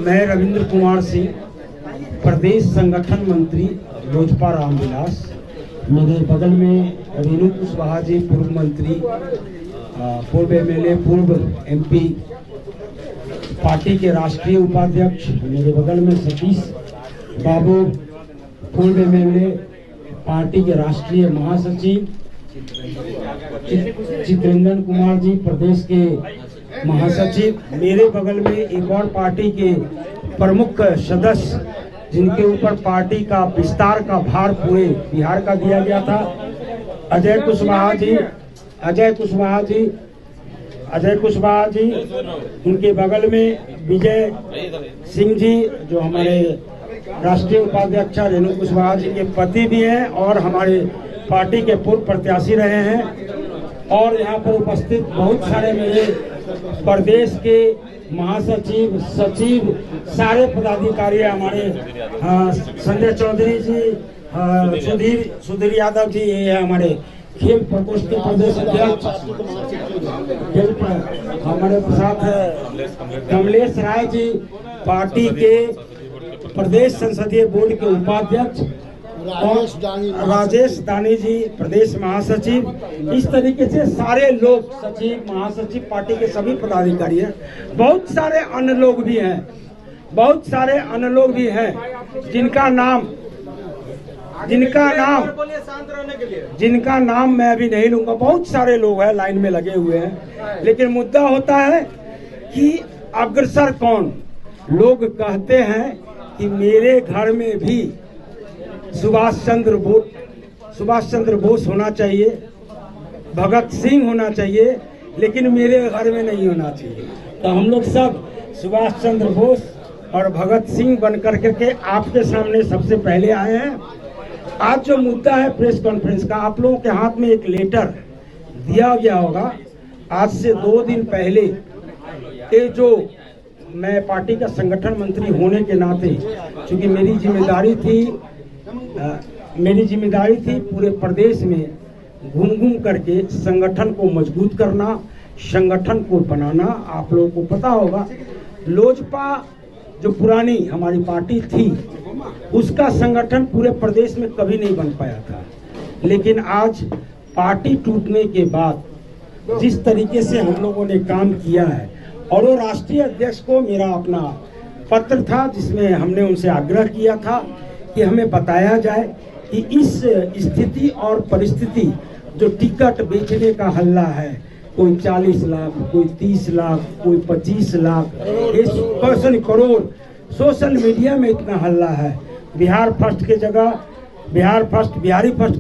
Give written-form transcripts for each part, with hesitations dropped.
मैं रविंद्र कुमार सिंह, प्रदेश संगठन मंत्री लोजपा रामविलास। मेरे बगल में रेणु कुशवाहा जी, पूर्व मंत्री, पूर्व एमएलए, पूर्व एमपी, पार्टी के राष्ट्रीय उपाध्यक्ष। मेरे बगल में सतीश बाबू, पूर्व एमएलए, पार्टी के राष्ट्रीय महासचिव। चित्रेंद्र कुमार जी, प्रदेश के महासचिव। मेरे बगल में एक और पार्टी के प्रमुख सदस्य जिनके ऊपर पार्टी का विस्तार का भार पूरे बिहार का दिया गया था, अजय कुशवाहा जी। उनके बगल में विजय सिंह जी, जो हमारे राष्ट्रीय उपाध्यक्ष रेणु कुशवाहा जी के पति भी हैं और हमारे पार्टी के पूर्व प्रत्याशी रहे हैं। और यहाँ पर उपस्थित बहुत सारे मेरे प्रदेश के महासचिव, सचिव, सारे पदाधिकारी, हमारे संजय चौधरी जी, सुधीर यादव जी, ये है हमारे खेल प्रकोष्ठ के प्रदेश अध्यक्ष। हमारे साथ है कमलेश राय जी, पार्टी के प्रदेश संसदीय बोर्ड के उपाध्यक्ष, राजेश दानी जी, प्रदेश महासचिव। इस तरीके से सारे लोग, सचिव, महासचिव, पार्टी के सभी पदाधिकारी हैं। बहुत सारे अन्य लोग भी हैं जिनका नाम मैं अभी नहीं लूंगा। बहुत सारे लोग हैं, लाइन में लगे हुए हैं। लेकिन मुद्दा होता है कि अग्रसर कौन। लोग कहते हैं कि मेरे घर में भी सुभाष चंद्र बोस होना चाहिए, भगत सिंह होना चाहिए, लेकिन मेरे घर में नहीं होना चाहिए। तो हम लोग सब सुभाष चंद्र बोस और भगत सिंह बन करके आपके सामने सबसे पहले आए हैं। आज जो मुद्दा है प्रेस कॉन्फ्रेंस का, आप लोगों के हाथ में एक लेटर दिया गया होगा। आज से 2 दिन पहले ये जो मैं पार्टी का संगठन मंत्री होने के नाते, चूंकि मेरी जिम्मेदारी थी पूरे प्रदेश में घूम करके संगठन को मजबूत करना, संगठन को बनाना। आप लोगों को पता होगा लोजपा जो पुरानी हमारी पार्टी थी, उसका संगठन पूरे प्रदेश में कभी नहीं बन पाया था। लेकिन आज पार्टी टूटने के बाद जिस तरीके से हम लोगों ने काम किया है, और वो राष्ट्रीय अध्यक्ष को मेरा अपना पत्र था जिसमें हमने उनसे आग्रह किया था कि हमें बताया जाए कि इस स्थिति और परिस्थिति जो टिकट बेचने का हल्ला है, कोई 40 लाख, कोई 30 लाख, कोई 25 लाख, करोड़, सोशल मीडिया में इतना हल्ला है। बिहारी फर्स्ट के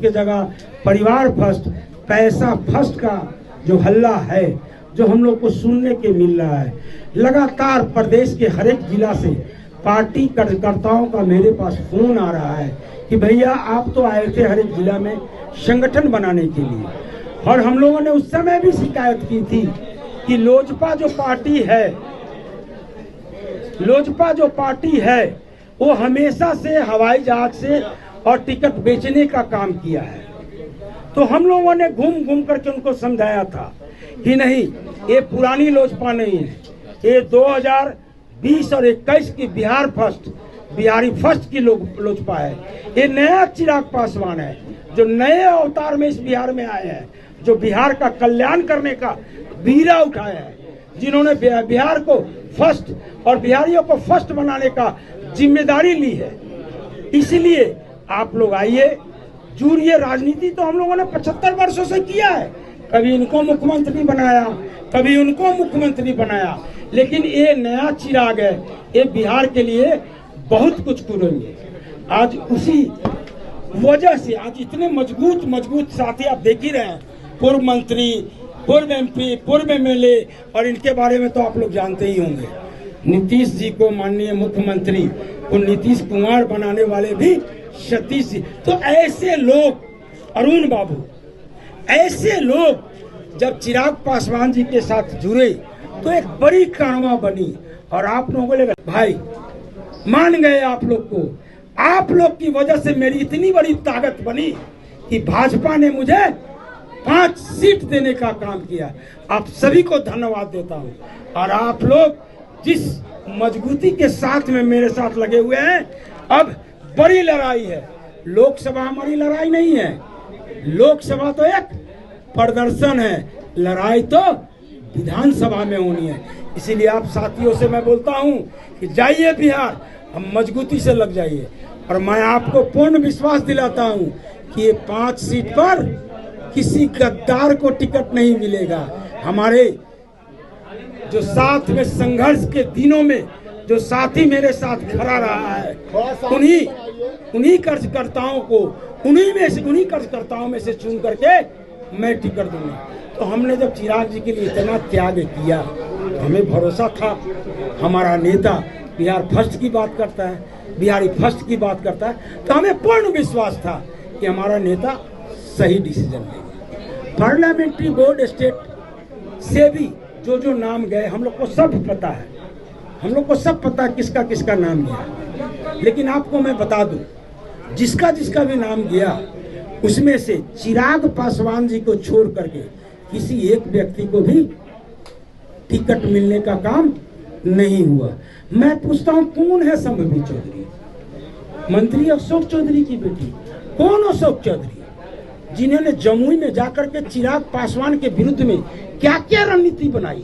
जगह परिवार फर्स्ट, पैसा फर्स्ट का जो हल्ला है, जो हम लोग को सुनने के मिल रहा है। लगातार प्रदेश के हर एक जिला से पार्टी कार्यकर्ताओं का मेरे पास फोन आ रहा है कि भैया आप तो आए थे हर एक जिला में संगठन बनाने के लिए, और हम लोगों ने उस समय भी शिकायत की थी कि लोजपा जो पार्टी है वो हमेशा से हवाई जहाज से और टिकट बेचने का काम किया है। तो हम लोगों ने घूम करके उनको समझाया था कि नहीं, ये पुरानी लोजपा नहीं है, ये 2020 और 21 की बिहारी फर्स्ट की लोजपा है। ये नया चिराग पासवान है जो नए अवतार में इस बिहार में आए हैं, जो बिहार का कल्याण करने का बीड़ा उठाया है, जिन्होंने बिहार को फर्स्ट और बिहारियों को फर्स्ट बनाने का जिम्मेदारी ली है। इसलिए आप लोग आइए, जुड़िए। राजनीति तो हम लोगों ने 75 वर्षों से किया है, कभी इनको मुख्यमंत्री बनाया, कभी उनको मुख्यमंत्री बनाया, लेकिन ये नया चिराग है, ये बिहार के लिए बहुत कुछ करेंगे। आज उसी वजह से आज इतने मजबूत साथी आप देख ही रहे हैं, पूर्व मंत्री, पूर्व एमपी, पूर्व एमएलए, और इनके बारे में तो आप लोग जानते ही होंगे। नीतीश जी को माननीय मुख्यमंत्री को नीतीश कुमार बनाने वाले भी सतीश जी। तो ऐसे लोग, अरुण बाबू, ऐसे लोग जब चिराग पासवान जी के साथ जुड़े तो एक बड़ी कारमा बनी। और आप लोगों को लगा भाई मान गए, आप लोग की वजह से मेरी इतनी बड़ी ताकत बनी कि भाजपा ने मुझे 5 सीट देने का काम किया। आप सभी को धन्यवाद देता हूं। और आप लोग जिस मजबूती के साथ में मेरे साथ लगे हुए हैं। अब बड़ी लड़ाई है, लोकसभा हमारी लड़ाई नहीं है, लोकसभा तो एक प्रदर्शन है, लड़ाई तो विधानसभा में होनी है। इसीलिए आप साथियों से मैं बोलता हूं कि जाइए बिहार, हम मजबूती से लग जाइए। और मैं आपको पूर्ण विश्वास दिलाता हूं कि ये 5 सीट पर किसी गद्दार को टिकट नहीं मिलेगा। हमारे जो साथ में संघर्ष के दिनों में जो साथी मेरे साथ खड़ा रहा है, उन्हीं कार्यकर्ताओं को उन्हीं कार्यकर्ताओं में से चुन करके मैं टिकट दूंगा। तो हमने जब चिराग जी के लिए इतना त्याग किया, हमें भरोसा था हमारा नेता बिहार फर्स्ट की बात करता है, बिहारी फर्स्ट की बात करता है, तो हमें पूर्ण विश्वास था कि हमारा नेता सही डिसीजन लेगा। पार्लियामेंट्री बोर्ड स्टेट से भी जो नाम गए हम लोग को सब पता है, हम लोग को सब पता है किसका किसका नाम गया। लेकिन आपको मैं बता दूं, जिसका जिसका भी नाम गया उसमें से चिराग पासवान जी को छोड़ करके किसी एक व्यक्ति को भी टिकट मिलने का काम नहीं हुआ। मैं पूछता हूं, कौन है संभवी चौधरी? मंत्री अशोक चौधरी की बेटी। कौन अशोक चौधरी, जिन्होंने जमुई में जाकर के चिराग पासवान के विरुद्ध में क्या क्या रणनीति बनाई?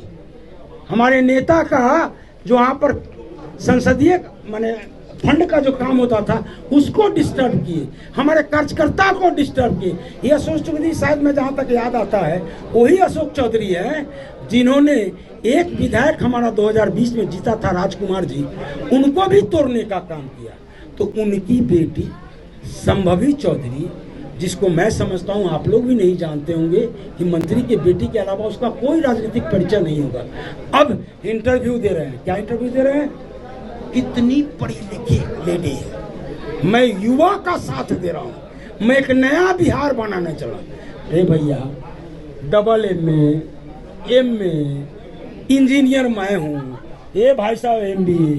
हमारे नेता का जो वहां पर संसदीय माने फंड का जो काम होता था उसको डिस्टर्ब किए, हमारे कार्यकर्ता को डिस्टर्ब किए। ये अशोक चौधरी शायद मैं जहां तक याद आता है वही अशोक चौधरी है जिन्होंने एक विधायक हमारा 2020 में जीता था राजकुमार जी, उनको भी तोड़ने का काम किया। तो उनकी बेटी संभवी चौधरी, जिसको मैं समझता हूं आप लोग भी नहीं जानते होंगे कि मंत्री के बेटी के अलावा उसका कोई राजनीतिक परिचय नहीं होगा, अब इंटरव्यू दे रहे हैं। क्या इंटरव्यू दे रहे हैं? कितनी पढ़ी लिखी लेडी है, मैं युवा का साथ दे रहा हूं, मैं एक नया बिहार बनाने चला। अरे भैया, डबल MA इंजीनियर मैं हूँ, ये भाई साहब MBA,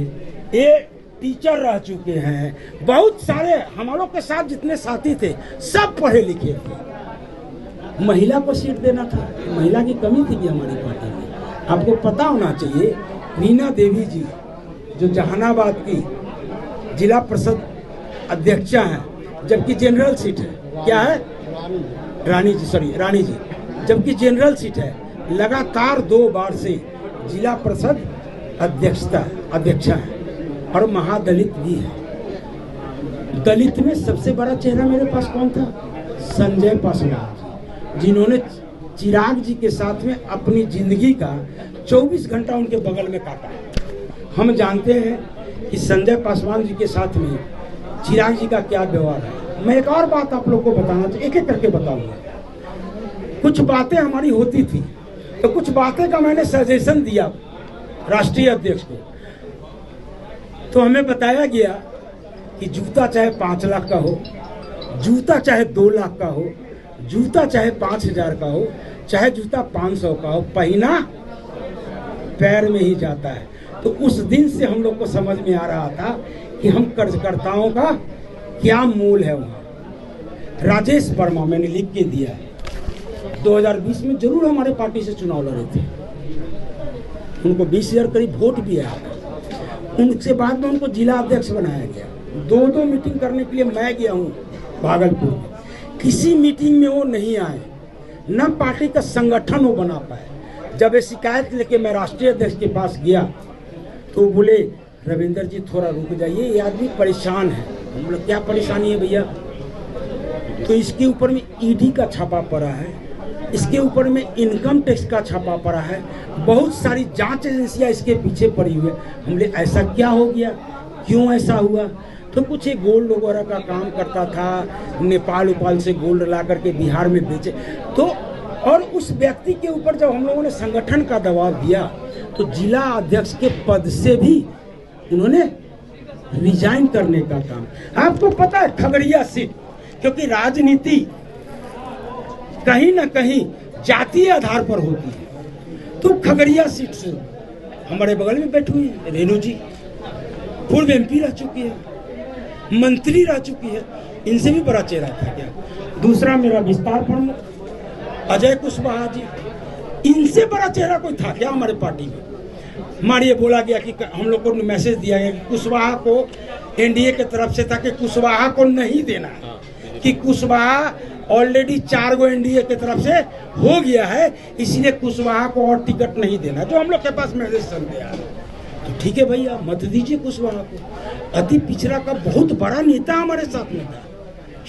ये टीचर रह चुके हैं, बहुत सारे हमारों के साथ जितने साथी थे सब पढ़े लिखे थे। महिला को सीट देना था, महिला की कमी थी कि हमारी पार्टी में। आपको पता होना चाहिए, रीना देवी जी जो जहानाबाद की जिला परिषद अध्यक्षा हैं, जबकि जनरल सीट है, क्या है? रानी जी, जबकि जनरल सीट है, लगातार 2 बार से जिला परिषद अध्यक्षा है और महादलित भी है। दलित में सबसे बड़ा चेहरा मेरे पास कौन था? संजय पासवान जी, जिन्होंने चिराग जी के साथ में अपनी जिंदगी का 24 घंटा उनके बगल में काटा। हम जानते हैं कि संजय पासवान जी के साथ में चिराग जी का क्या व्यवहार है। मैं एक और बात आप लोग को बताना चाहिए, एक एक करके बताऊंगा। कुछ बातें हमारी होती थी तो कुछ बातें का मैंने सजेशन दिया राष्ट्रीय अध्यक्ष को, तो हमें बताया गया कि जूता चाहे 5 लाख का हो, जूता चाहे 2 लाख का हो, जूता चाहे 5,000 का हो, चाहे जूता 500 का हो, पहना पैर में ही जाता है। तो उस दिन से हम लोग को समझ में आ रहा था कि हम कार्यकर्ताओं का क्या मूल है। वहाँ राजेश वर्मा मैंने लिख के दिया है, 2020 में जरूर हमारे पार्टी से चुनाव लड़े थे, उनको 20,000 करीब वोट भी आया। उनसे बाद में उनको जिला अध्यक्ष बनाया गया। 2 मीटिंग करने के लिए मैं गया हूँ भागलपुर में, किसी मीटिंग में वो नहीं आए, न पार्टी का संगठन वो बना पाए। जब ये शिकायत लेके मैं राष्ट्रीय अध्यक्ष के पास गया तो बोले, रविंदर जी थोड़ा रुक जाइए, ये आदमी परेशान है। हम लोग, क्या परेशानी है भैया? तो इसके ऊपर में ईडी का छापा पड़ा है, इसके ऊपर में इनकम टैक्स का छापा पड़ा है, बहुत सारी जांच एजेंसियां इसके पीछे पड़ी हुई है। हमने ऐसा क्या हो गया, क्यों ऐसा हुआ? तो कुछ एक गोल्ड वगैरह का काम करता था, नेपाल से गोल्ड ला करके बिहार में बेचे। तो और उस व्यक्ति के ऊपर जब हम लोगों ने संगठन का दबाव दिया तो जिला अध्यक्ष के पद से भी उन्होंने रिजाइन करने का काम। आपको पता है खगड़िया सीट, क्योंकि राजनीति कहीं ना कहीं जातीय आधार पर होती है, तो खगड़िया सीट से हमारे बगल में बैठी हुई है रेणु जी, पूर्व MP रह चुकी है, मंत्री रह चुकी है, इनसे भी बड़ा चेहरा था क्या? दूसरा मेरा विस्तार प्रमुख अजय कुशवाहा जी, इनसे बड़ा चेहरा कोई था क्या हमारे पार्टी में? हमारे ये बोला गया कि हम लोग को मैसेज दिया गया कि कुशवाहा को एनडीए की तरफ से था कि कुशवाहा को नहीं देना है, कि कुशवाहा ऑलरेडी 4 गो एनडीए की तरफ से हो गया है, इसलिए कुशवाहा को और टिकट नहीं देना, जो हम लोग के पास मैसेज चल गया है। तो ठीक है भैया, मत दीजिए कुशवाहा को। अति पिछड़ा का बहुत बड़ा नेता हमारे साथ में था,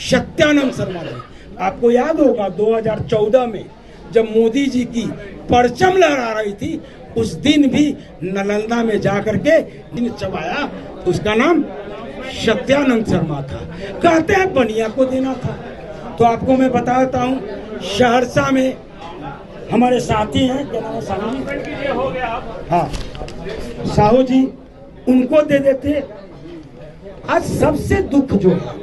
सत्यानंद शर्मा जी। आपको याद होगा 2014 में जब मोदी जी की परचम लहरा रही थी, उस दिन भी नालंदा में जाकर के दिन चबाया, उसका नाम सत्यानंद शर्मा था। कहते हैं बनिया को देना था। तो आपको मैं बताता हूँ, सहरसा में हमारे साथी हैं, क्या नाम है, साहू जी, हाँ साहू जी, उनको दे देते। आज सबसे दुख जो है,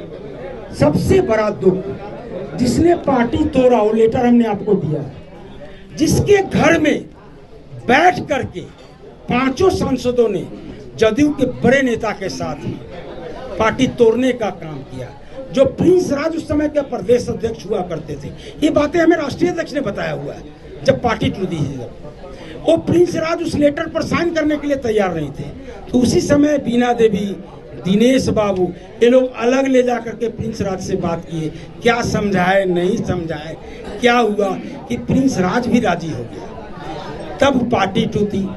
सबसे बड़ा दुख, जिसने पार्टी तोड़ा, वो लेटर हमने आपको दिया है, जिसके घर में बैठ करके 5 सांसदों ने जदयू के बड़े नेता के साथ ही पार्टी तोड़ने का काम किया। जो प्रिंस राज उस समय के प्रदेश अध्यक्ष हुआ करते थे, ये बातें हमें राष्ट्रीय अध्यक्ष ने बताया हुआ है, जब पार्टी टूटी थी, वो प्रिंस राज उस लेटर पर साइन करने के लिए तैयार नहीं थे। तो उसी समय बीना देवी, दिनेश बाबू, ये लोग अलग ले जाकर के प्रिंस राज से बात किए, क्या समझाए नहीं समझाए, क्या हुआ कि प्रिंस राज भी राजी हो गया, तब पार्टी टूटी।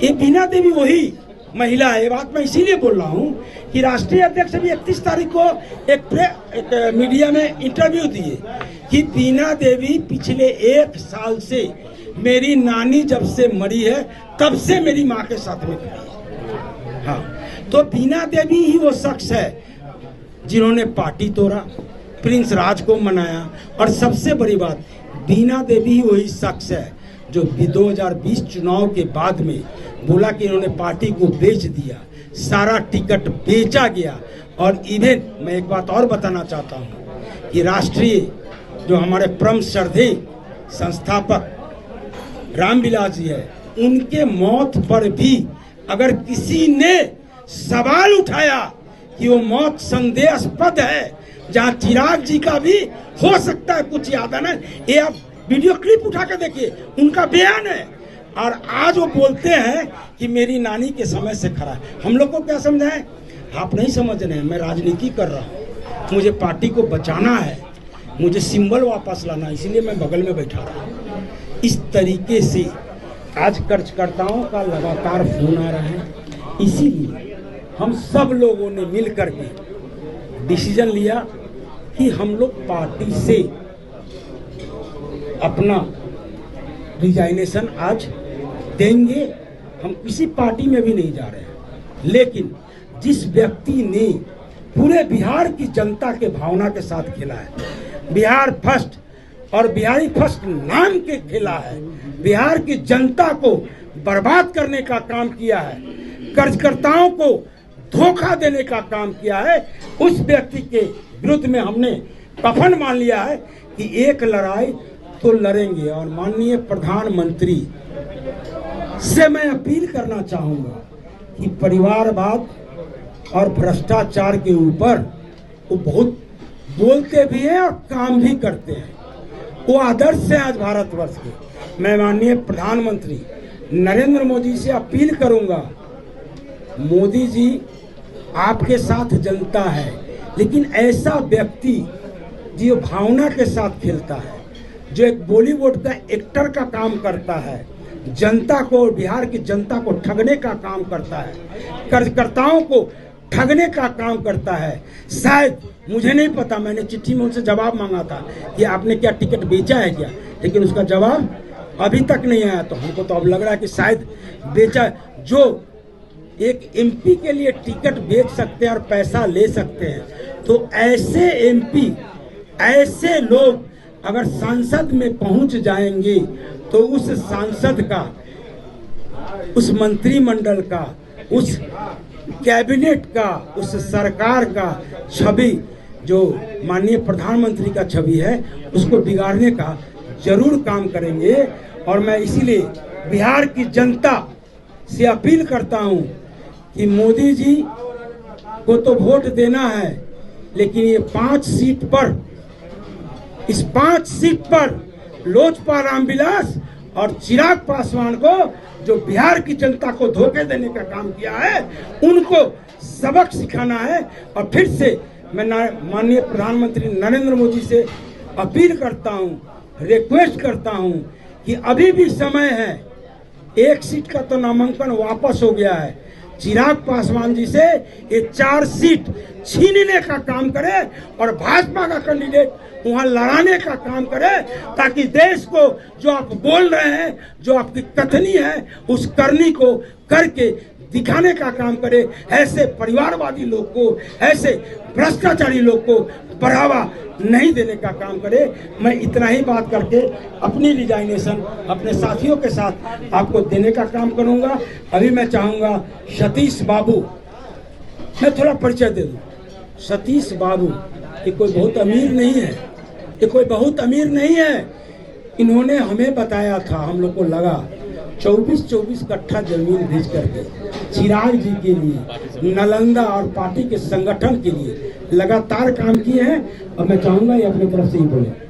ये बीना देवी वही महिला है। ये बात मैं इसीलिए बोल रहा हूँ कि राष्ट्रीय अध्यक्ष भी 31 तारीख को एक मीडिया में इंटरव्यू दिए कि बीना देवी पिछले 1 साल से, मेरी नानी जब से मरी है तब से मेरी माँ के साथ में खड़ी है। हाँ, तो बीना देवी ही वो शख्स है जिन्होंने पार्टी तोड़ा, प्रिंस राज को मनाया, और सबसे बड़ी बात, बीना देवी ही वही शख्स है जो 2020 चुनाव के बाद में बोला कि इन्होंने पार्टी को बेच दिया, सारा टिकट बेचा गया। और इवन मैं एक बात और बताना चाहता हूँ कि राष्ट्रीय जो हमारे परम श्रद्धेय संस्थापक रामविलास जी है, उनके मौत पर भी अगर किसी ने सवाल उठाया कि वो मौत संदेहास्पद है, जहाँ चिराग जी का भी हो सकता है कुछ याद है ना, ये आप वीडियो क्लिप उठा के देखिए, उनका बयान है। और आज वो बोलते हैं कि मेरी नानी के समय से खड़ा है। हम लोग को क्या समझाएं? आप नहीं समझ रहे हैं, मैं राजनीति कर रहा हूँ, मुझे पार्टी को बचाना है, मुझे सिंबल वापस लाना, इसीलिए मैं बगल में बैठा रहा हूँ। इस तरीके से आज कार्यकर्ताओं का लगातार फोन आ रहा है, इसीलिए हम सब लोगों ने मिल करके डिसीजन लिया कि हम लोग पार्टी से अपना रिजाइनेशन आज देंगे। हम किसी पार्टी में भी नहीं जा रहे हैं, लेकिन जिस व्यक्ति ने पूरे बिहार की जनता के भावना के साथ खेला है, बिहार फर्स्ट और बिहारी फर्स्ट नाम के खेला है, बिहार की जनता को बर्बाद करने का काम किया है, कार्यकर्ताओं को धोखा देने का काम किया है, उस व्यक्ति के विरुद्ध में हमने कफन मान लिया है कि एक लड़ाई तो लड़ेंगे। और माननीय प्रधानमंत्री से मैं अपील करना चाहूंगा कि परिवारवाद और भ्रष्टाचार के ऊपर वो बहुत बोलते भी हैं और काम भी करते हैं, वो आदर्श है आज भारतवर्ष के। मैं माननीय प्रधानमंत्री नरेंद्र मोदी से अपील करूंगा, मोदी जी आपके साथ जनता है, लेकिन ऐसा व्यक्ति जो भावना के साथ खेलता है, जो एक बॉलीवुड का एक्टर का काम करता है, जनता को, बिहार की जनता को ठगने का काम करता है, कार्यकर्ताओं को ठगने का काम करता है। शायद मुझे नहीं पता, मैंने चिट्ठी में उनसे जवाब मांगा था कि आपने क्या टिकट बेचा है क्या, लेकिन उसका जवाब अभी तक नहीं आया। तो हमको तो अब लग रहा है कि शायद बेचा। जो एक एमपी के लिए टिकट बेच सकते हैं और पैसा ले सकते हैं, तो ऐसे एमपी, ऐसे लोग अगर संसद में पहुंच जाएंगे तो उस सांसद का, उस मंत्रिमंडल का, उस कैबिनेट का, उस सरकार का छवि, जो माननीय प्रधानमंत्री का छवि है, उसको बिगाड़ने का जरूर काम करेंगे। और मैं इसीलिए बिहार की जनता से अपील करता हूं कि मोदी जी को तो वोट देना है, लेकिन ये 5 सीट पर, इस 5 सीट पर लोजपा रामविलास और चिराग पासवान को जो बिहार की जनता को धोखे देने का काम किया है, उनको सबक सिखाना है। और फिर से मैं माननीय प्रधानमंत्री नरेंद्र मोदी से अपील करता हूं, रिक्वेस्ट करता हूं कि अभी भी समय है। एक सीट का तो नामांकन वापस हो गया है। चिराग पासवान जी से ये 4 सीट छीनने का काम करे और भाजपा का कैंडिडेट वहां लड़ाने का काम करे, ताकि देश को जो आप बोल रहे हैं, जो आपकी कथनी है, उस करनी को करके दिखाने का काम करे। ऐसे परिवारवादी लोग को, ऐसे भ्रष्टाचारी लोग को बढ़ावा नहीं देने का काम करे। मैं इतना ही बात करके अपनी रिजाइनेशन अपने साथियों के साथ आपको देने का काम करूंगा। अभी मैं चाहूंगा सतीश बाबू, मैं थोड़ा परिचय दे दूं। सतीश बाबू ये कोई बहुत अमीर नहीं है, ये कोई बहुत अमीर नहीं है। इन्होंने हमें बताया था, हम लोग को लगा 24 कट्ठा जमीन भेज करके चिराग जी के लिए, नालंदा और पार्टी के संगठन के लिए लगातार काम किए हैं। और मैं चाहूंगा ये अपनी तरफ से ही बोले।